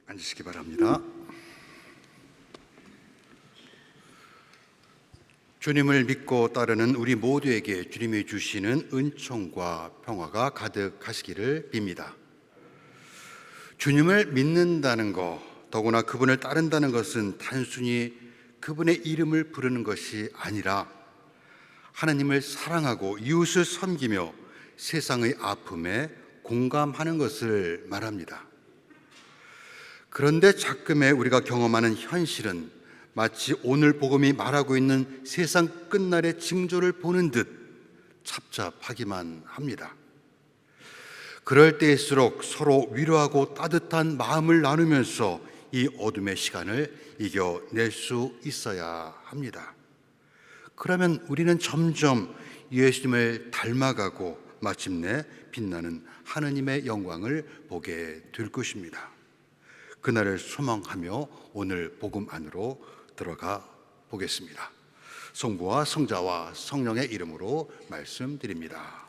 앉으시기 바랍니다. 주님을 믿고 따르는 우리 모두에게 주님이 주시는 은총과 평화가 가득하시기를 빕니다. 주님을 믿는다는 것, 더구나 그분을 따른다는 것은 단순히 그분의 이름을 부르는 것이 아니라 하나님을 사랑하고 이웃을 섬기며 세상의 아픔에 공감하는 것을 말합니다. 그런데 가끔의 우리가 경험하는 현실은 마치 오늘 복음이 말하고 있는 세상 끝날의 징조를 보는 듯 착잡하기만 합니다. 그럴 때일수록 서로 위로하고 따뜻한 마음을 나누면서 이 어둠의 시간을 이겨낼 수 있어야 합니다. 그러면 우리는 점점 예수님을 닮아가고 마침내 빛나는 하느님의 영광을 보게 될 것입니다. 그날을 소망하며 오늘 복음 안으로 들어가 보겠습니다. 성부와 성자와 성령의 이름으로 말씀드립니다.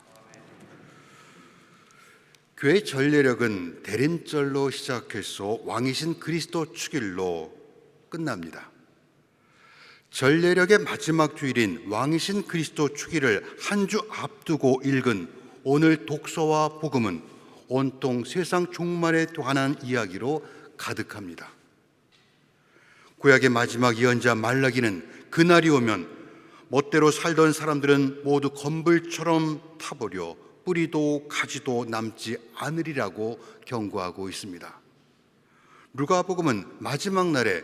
교회의 전례력은 대림절로 시작해서 왕이신 그리스도 축일로 끝납니다. 전례력의 마지막 주일인 왕이신 그리스도 축일을 한 주 앞두고 읽은 오늘 독서와 복음은 온통 세상 종말에 관한 이야기로 가득합니다. 구약의 마지막 예언자 말라기는 그날이 오면 멋대로 살던 사람들은 모두 건불처럼 타버려 뿌리도 가지도 남지 않으리라고 경고하고 있습니다. 누가복음은 마지막 날에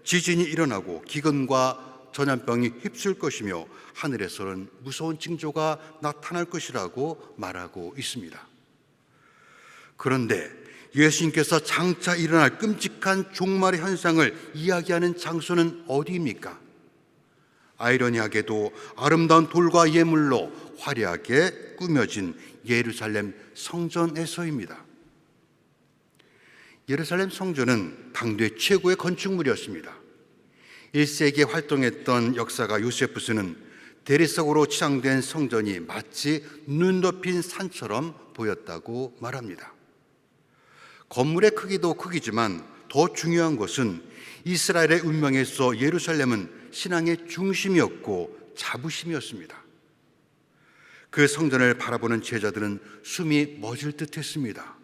지진이 일어나고 기근과 전염병이 휩쓸 것이며 하늘에서는 무서운 징조가 나타날 것이라고 말하고 있습니다. 그런데 예수님께서 장차 일어날 끔찍한 종말의 현상을 이야기하는 장소는 어디입니까? 아이러니하게도 아름다운 돌과 예물로 화려하게 꾸며진 예루살렘 성전에서입니다. 예루살렘 성전은 당대 최고의 건축물이었습니다. 1세기에 활동했던 역사가 요세푸스는 대리석으로 치장된 성전이 마치 눈 덮인 산처럼 보였다고 말합니다. 건물의 크기도 크기지만 더 중요한 것은 이스라엘의 운명에서 예루살렘은 신앙의 중심이었고 자부심이었습니다. 그 성전을 바라보는 제자들은 숨이 멎을 듯 했습니다.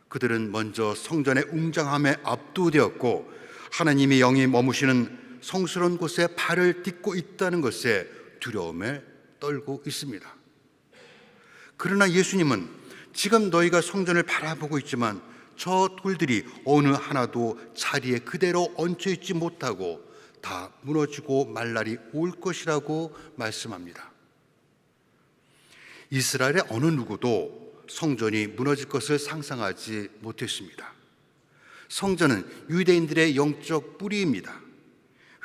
그들은 먼저 성전의 웅장함에 압도되었고 하나님의 영이 머무시는 성스러운 곳에 발을 딛고 있다는 것에 두려움에 떨고 있습니다. 그러나 예수님은 지금 너희가 성전을 바라보고 있지만 저 돌들이 어느 하나도 자리에 그대로 얹혀있지 못하고 다 무너지고 말 날이 올 것이라고 말씀합니다. 이스라엘의 어느 누구도 성전이 무너질 것을 상상하지 못했습니다. 성전은 유대인들의 영적 뿌리입니다.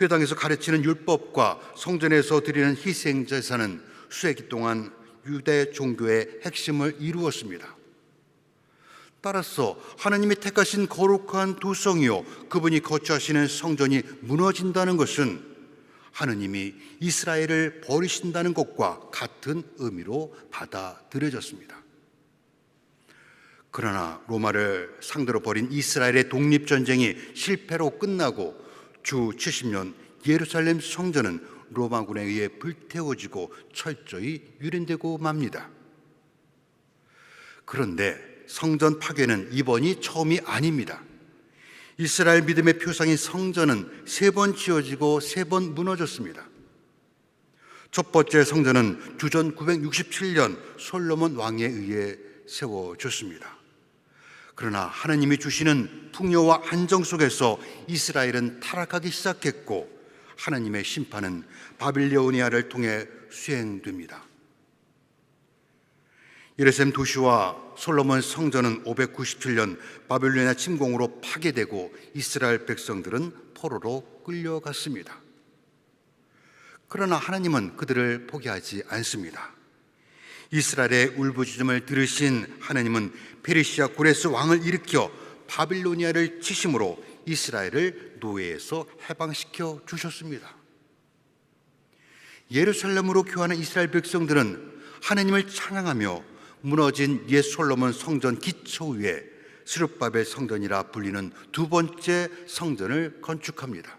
회당에서 가르치는 율법과 성전에서 드리는 희생 제사는 수세기 동안 유대 종교의 핵심을 이루었습니다. 따라서 하나님이 택하신 거룩한 도성이요 그분이 거처하시는 성전이 무너진다는 것은 하느님이 이스라엘을 버리신다는 것과 같은 의미로 받아들여졌습니다. 그러나 로마를 상대로 벌인 이스라엘의 독립전쟁이 실패로 끝나고 주 70년 예루살렘 성전은 로마군에 의해 불태워지고 철저히 유린되고 맙니다. 그런데 성전 파괴는 이번이 처음이 아닙니다. 이스라엘 믿음의 표상인 성전은 3번 지어지고 3번 무너졌습니다. 첫 번째 성전은 주전 967년 솔로몬 왕에 의해 세워졌습니다. 그러나 하나님이 주시는 풍요와 안정 속에서 이스라엘은 타락하기 시작했고 하나님의 심판은 바빌로니아를 통해 수행됩니다. 예루살렘 도시와 솔로몬 성전은 597년 바빌로니아 침공으로 파괴되고 이스라엘 백성들은 포로로 끌려갔습니다. 그러나 하나님은 그들을 포기하지 않습니다. 이스라엘의 울부짖음을 들으신 하나님은 페르시아 고레스 왕을 일으켜 바빌로니아를 치심으로 이스라엘을 노예에서 해방시켜 주셨습니다. 예루살렘으로 교환한 이스라엘 백성들은 하나님을 찬양하며 무너진 옛 솔로몬 성전 기초 위에 스룹바벨 성전이라 불리는 두 번째 성전을 건축합니다.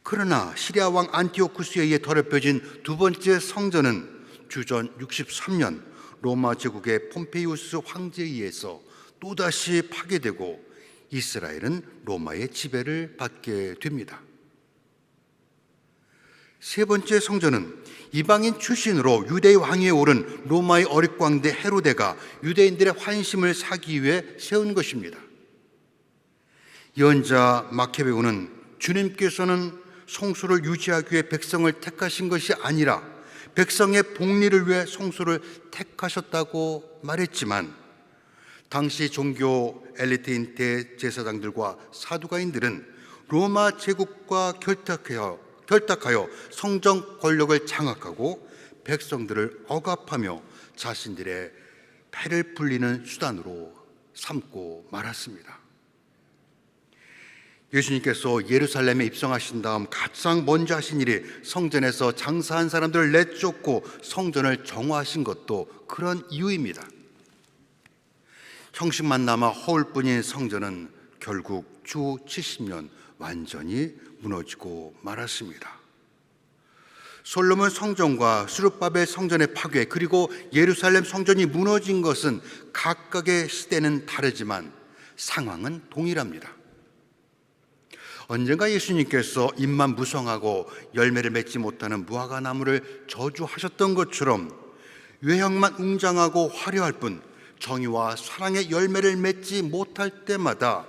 그러나 시리아 왕 안티오쿠스에 의해 더럽혀진 두 번째 성전은 주전 63년 로마 제국의 폼페이우스 황제에 의해서 또다시 파괴되고 이스라엘은 로마의 지배를 받게 됩니다. 세 번째 성전은 이방인 출신으로 유대 왕위에 오른 로마의 어릿광대 헤로데가 유대인들의 환심을 사기 위해 세운 것입니다. 예언자 마케베오는 주님께서는 성소를 유지하기 위해 백성을 택하신 것이 아니라 백성의 복리를 위해 성소를 택하셨다고 말했지만, 당시 종교 엘리트인 대제사장들과 사두가인들은 로마 제국과 결탁하여 성정 권력을 장악하고 백성들을 억압하며 자신들의 패를 불리는 수단으로 삼고 말았습니다. 예수님께서 예루살렘에 입성하신 다음 가장 먼저 하신 일이 성전에서 장사한 사람들을 내쫓고 성전을 정화하신 것도 그런 이유입니다. 형식만 남아 허울 뿐인 성전은 결국 주 70년 완전히 무너지고 말았습니다. 솔로몬 성전과 스룹바벨 성전의 파괴, 그리고 예루살렘 성전이 무너진 것은 각각의 시대는 다르지만 상황은 동일합니다. 언젠가 예수님께서 잎만 무성하고 열매를 맺지 못하는 무화과 나무를 저주하셨던 것처럼 외형만 웅장하고 화려할 뿐 정의와 사랑의 열매를 맺지 못할 때마다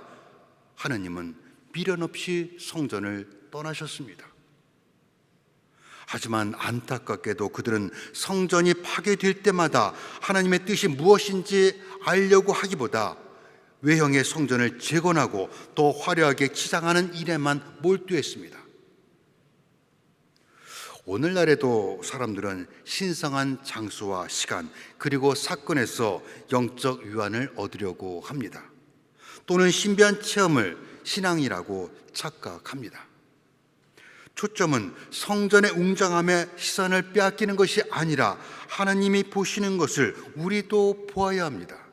하나님은 미련 없이 성전을 떠나셨습니다. 하지만 안타깝게도 그들은 성전이 파괴될 때마다 하나님의 뜻이 무엇인지 알려고 하기보다 외형의 성전을 재건하고 더 화려하게 치장하는 일에만 몰두했습니다. 오늘날에도 사람들은 신성한 장소와 시간, 그리고 사건에서 영적 위안을 얻으려고 합니다. 또는 신비한 체험을 신앙이라고 착각합니다. 초점은 성전의 웅장함에 시선을 빼앗기는 것이 아니라 하나님이 보시는 것을 우리도 보아야 합니다.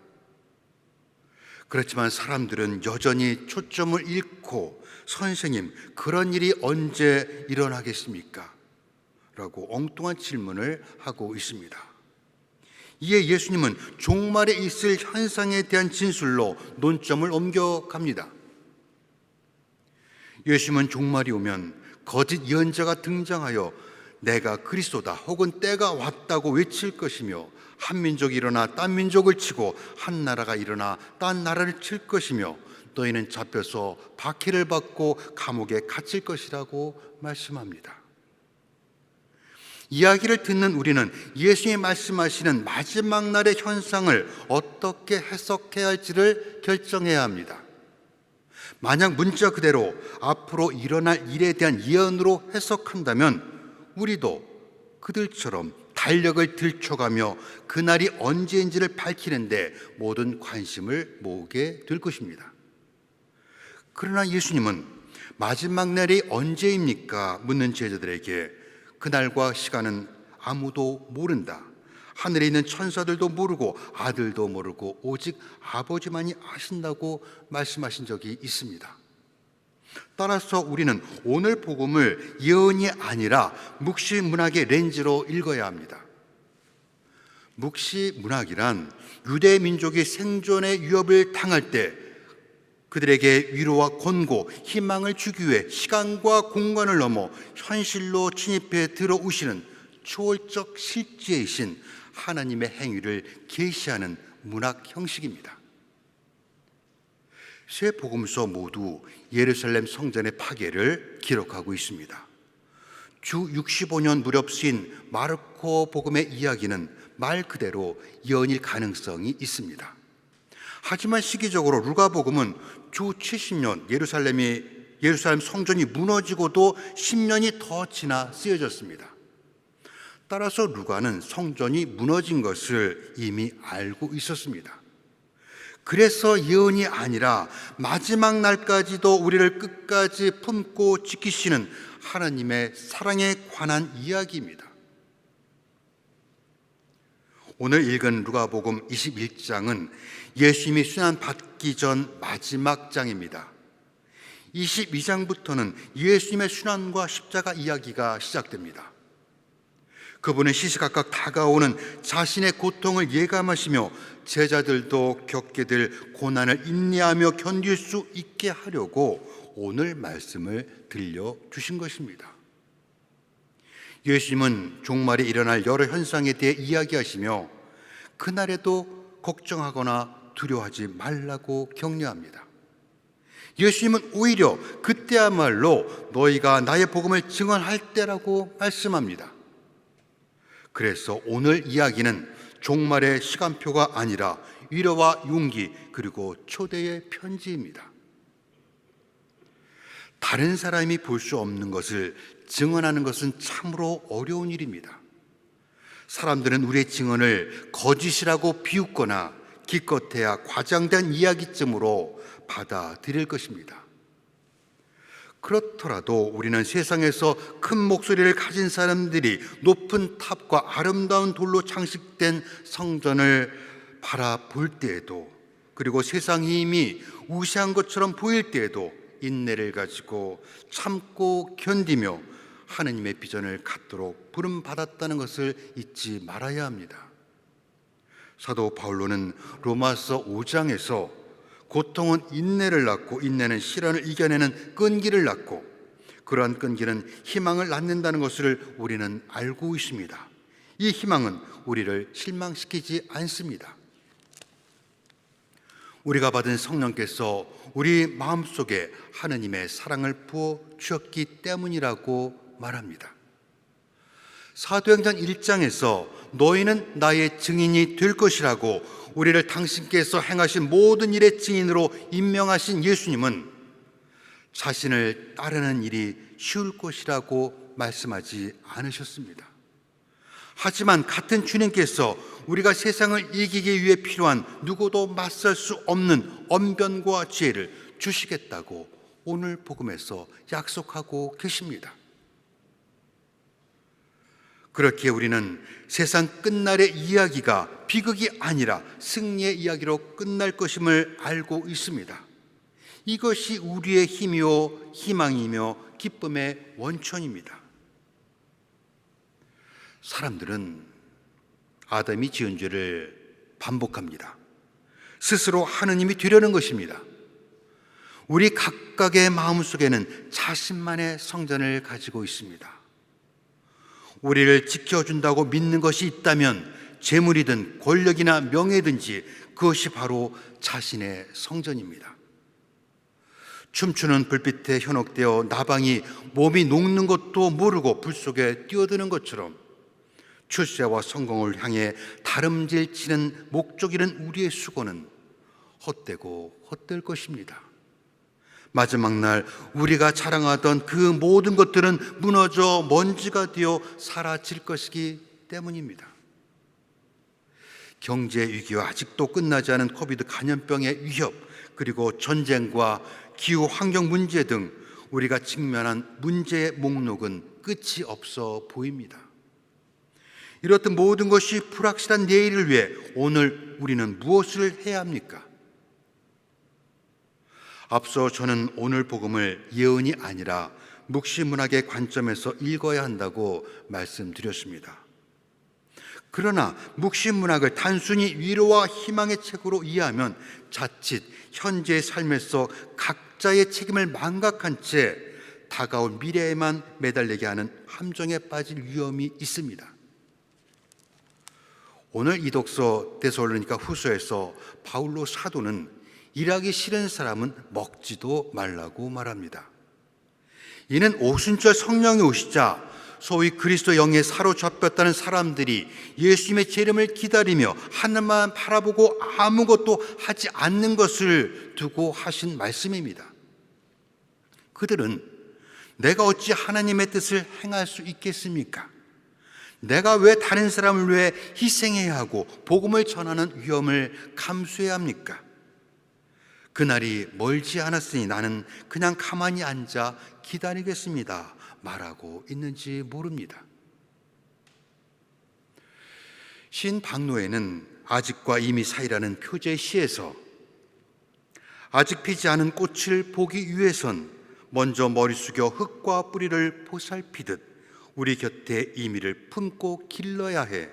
그렇지만 사람들은 여전히 초점을 잃고 선생님, 그런 일이 언제 일어나겠습니까? 라고 엉뚱한 질문을 하고 있습니다. 이에 예수님은 종말에 있을 현상에 대한 진술로 논점을 옮겨갑니다. 예수님은 종말이 오면 거짓 예언자가 등장하여 내가 그리스도다 혹은 때가 왔다고 외칠 것이며, 한 민족이 일어나 딴 민족을 치고 한 나라가 일어나 딴 나라를 칠 것이며, 너희는 잡혀서 박해를 받고 감옥에 갇힐 것이라고 말씀합니다. 이야기를 듣는 우리는 예수님이 말씀하시는 마지막 날의 현상을 어떻게 해석해야 할지를 결정해야 합니다. 만약 문자 그대로 앞으로 일어날 일에 대한 예언으로 해석한다면 우리도 그들처럼 달력을 들춰가며 그날이 언제인지를 밝히는데 모든 관심을 모으게 될 것입니다. 그러나 예수님은 마지막 날이 언제입니까? 묻는 제자들에게 그날과 시간은 아무도 모른다. 하늘에 있는 천사들도 모르고 아들도 모르고 오직 아버지만이 아신다고 말씀하신 적이 있습니다. 따라서 우리는 오늘 복음을 예언이 아니라 묵시문학의 렌즈로 읽어야 합니다. 묵시문학이란 유대 민족이 생존의 위협을 당할 때 그들에게 위로와 권고, 희망을 주기 위해 시간과 공간을 넘어 현실로 침입해 들어오시는 초월적 실제이신 하나님의 행위를 계시하는 문학 형식입니다. 세 복음서 모두 예루살렘 성전의 파괴를 기록하고 있습니다. 주 65년 무렵 쓰인 마르코 복음의 이야기는 말 그대로 예언일 가능성이 있습니다. 하지만 시기적으로 루가 복음은 주 70년 예루살렘 성전이 무너지고도 10년이 더 지나 쓰여졌습니다. 따라서 루가는 성전이 무너진 것을 이미 알고 있었습니다. 그래서 예언이 아니라 마지막 날까지도 우리를 끝까지 품고 지키시는 하나님의 사랑에 관한 이야기입니다. 오늘 읽은 누가복음 21장은 예수님이 순환 받기 전 마지막 장입니다. 22장부터는 예수님의 순환과 십자가 이야기가 시작됩니다. 그분은 시시각각 다가오는 자신의 고통을 예감하시며 제자들도 겪게 될 고난을 인내하며 견딜 수 있게 하려고 오늘 말씀을 들려주신 것입니다. 예수님은 종말에 일어날 여러 현상에 대해 이야기하시며 그날에도 걱정하거나 두려워하지 말라고 격려합니다. 예수님은 오히려 그때야말로 너희가 나의 복음을 증언할 때라고 말씀합니다. 그래서 오늘 이야기는 종말의 시간표가 아니라 위로와 용기 그리고 초대의 편지입니다. 다른 사람이 볼 수 없는 것을 증언하는 것은 참으로 어려운 일입니다. 사람들은 우리의 증언을 거짓이라고 비웃거나 기껏해야 과장된 이야기쯤으로 받아들일 것입니다. 그렇더라도 우리는 세상에서 큰 목소리를 가진 사람들이 높은 탑과 아름다운 돌로 장식된 성전을 바라볼 때에도, 그리고 세상의 힘이 우세한 것처럼 보일 때에도 인내를 가지고 참고 견디며 하느님의 비전을 갖도록 부름받았다는 것을 잊지 말아야 합니다. 사도 바울로는 로마서 5장에서 고통은 인내를 낳고 인내는 시련을 이겨내는 끈기를 낳고 그러한 끈기는 희망을 낳는다는 것을 우리는 알고 있습니다. 이 희망은 우리를 실망시키지 않습니다. 우리가 받은 성령께서 우리 마음속에 하느님의 사랑을 부어 주셨기 때문이라고 말합니다. 사도행전 1장에서 너희는 나의 증인이 될 것이라고 우리를 당신께서 행하신 모든 일의 증인으로 임명하신 예수님은 자신을 따르는 일이 쉬울 것이라고 말씀하지 않으셨습니다. 하지만 같은 주님께서 우리가 세상을 이기기 위해 필요한 누구도 맞설 수 없는 언변과 지혜를 주시겠다고 오늘 복음에서 약속하고 계십니다. 그렇게 우리는 세상 끝날의 이야기가 비극이 아니라 승리의 이야기로 끝날 것임을 알고 있습니다. 이것이 우리의 힘이요 희망이며 기쁨의 원천입니다. 사람들은 아담이 지은 죄를 반복합니다. 스스로 하느님이 되려는 것입니다. 우리 각각의 마음속에는 자신만의 성전을 가지고 있습니다. 우리를 지켜준다고 믿는 것이 있다면 재물이든 권력이나 명예든지 그것이 바로 자신의 성전입니다. 춤추는 불빛에 현혹되어 나방이 몸이 녹는 것도 모르고 불 속에 뛰어드는 것처럼 출세와 성공을 향해 다름질 치는 목적 잃은 우리의 수고는 헛되고 헛될 것입니다. 마지막 날 우리가 자랑하던 그 모든 것들은 무너져 먼지가 되어 사라질 것이기 때문입니다. 경제 위기와 아직도 끝나지 않은 코비드 감염병의 위협, 그리고 전쟁과 기후 환경 문제 등 우리가 직면한 문제의 목록은 끝이 없어 보입니다. 이렇듯 모든 것이 불확실한 내일을 위해 오늘 우리는 무엇을 해야 합니까? 앞서 저는 오늘 복음을 예언이 아니라 묵시문학의 관점에서 읽어야 한다고 말씀드렸습니다. 그러나 묵시문학을 단순히 위로와 희망의 책으로 이해하면 자칫 현재의 삶에서 각자의 책임을 망각한 채 다가올 미래에만 매달리게 하는 함정에 빠질 위험이 있습니다. 오늘 이 독서 데살로니가 후서에서 바울로 사도는 일하기 싫은 사람은 먹지도 말라고 말합니다. 이는 오순절 성령이 오시자 소위 그리스도 영에 사로잡혔다는 사람들이 예수님의 재림을 기다리며 하늘만 바라보고 아무것도 하지 않는 것을 두고 하신 말씀입니다. 그들은 내가 어찌 하나님의 뜻을 행할 수 있겠습니까? 내가 왜 다른 사람을 위해 희생해야 하고 복음을 전하는 위험을 감수해야 합니까? 그날이 멀지 않았으니 나는 그냥 가만히 앉아 기다리겠습니다 말하고 있는지 모릅니다. 시인 박노해는 아직과 이미 사이라는 표제의 시에서 아직 피지 않은 꽃을 보기 위해선 먼저 머리 숙여 흙과 뿌리를 보살피듯 우리 곁에 이미를 품고 길러야 해.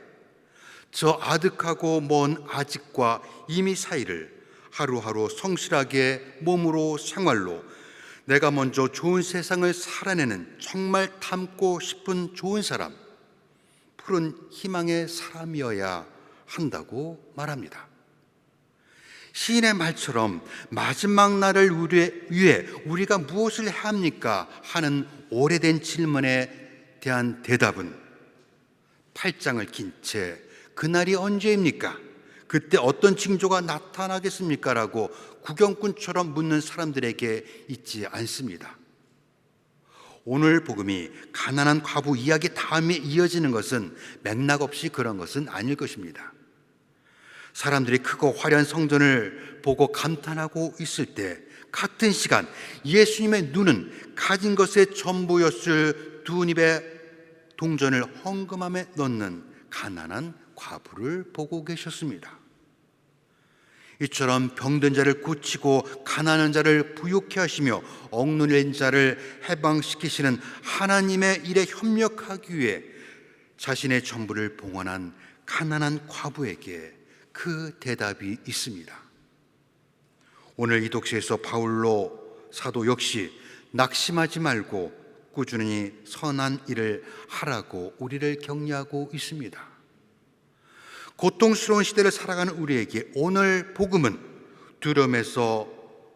저 아득하고 먼 아직과 이미 사이를 하루하루 성실하게 몸으로 생활로 내가 먼저 좋은 세상을 살아내는 정말 닮고 싶은 좋은 사람, 푸른 희망의 사람이어야 한다고 말합니다. 시인의 말처럼 마지막 날을 위해 우리가 무엇을 해야 합니까? 하는 오래된 질문에 대한 대답은 팔짱을 낀 채 그날이 언제입니까? 그때 어떤 징조가 나타나겠습니까? 라고 구경꾼처럼 묻는 사람들에게 있지 않습니다. 오늘 복음이 가난한 과부 이야기 다음에 이어지는 것은 맥락 없이 그런 것은 아닐 것입니다. 사람들이 크고 화려한 성전을 보고 감탄하고 있을 때 같은 시간 예수님의 눈은 가진 것의 전부였을 두 입의 동전을 헌금함에 넣는 가난한 과부를 보고 계셨습니다. 이처럼 병든 자를 고치고 가난한 자를 부욕케 하시며 억눌린 자를 해방시키시는 하나님의 일에 협력하기 위해 자신의 전부를 봉헌한 가난한 과부에게 그 대답이 있습니다. 오늘 이 독서에서 바울로 사도 역시 낙심하지 말고 꾸준히 선한 일을 하라고 우리를 격려하고 있습니다. 고통스러운 시대를 살아가는 우리에게 오늘 복음은 두려움에서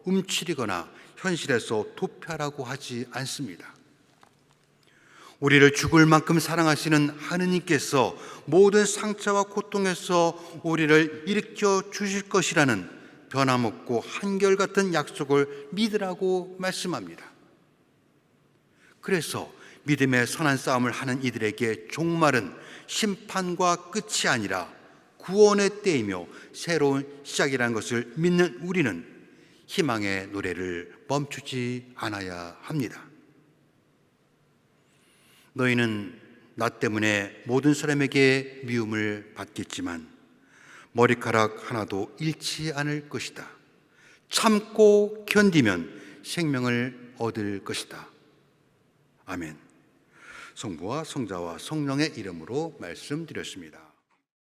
움츠리거나 현실에서 도피하라고 하지 않습니다. 우리를 죽을 만큼 사랑하시는 하느님께서 모든 상처와 고통에서 우리를 일으켜 주실 것이라는 변함없고 한결같은 약속을 믿으라고 말씀합니다. 그래서 믿음의 선한 싸움을 하는 이들에게 종말은 심판과 끝이 아니라 구원의 때이며 새로운 시작이라는 것을 믿는 우리는 희망의 노래를 멈추지 않아야 합니다. 너희는 나 때문에 모든 사람에게 미움을 받겠지만 머리카락 하나도 잃지 않을 것이다. 참고 견디면 생명을 얻을 것이다. 아멘. 성부와 성자와 성령의 이름으로 말씀드렸습니다.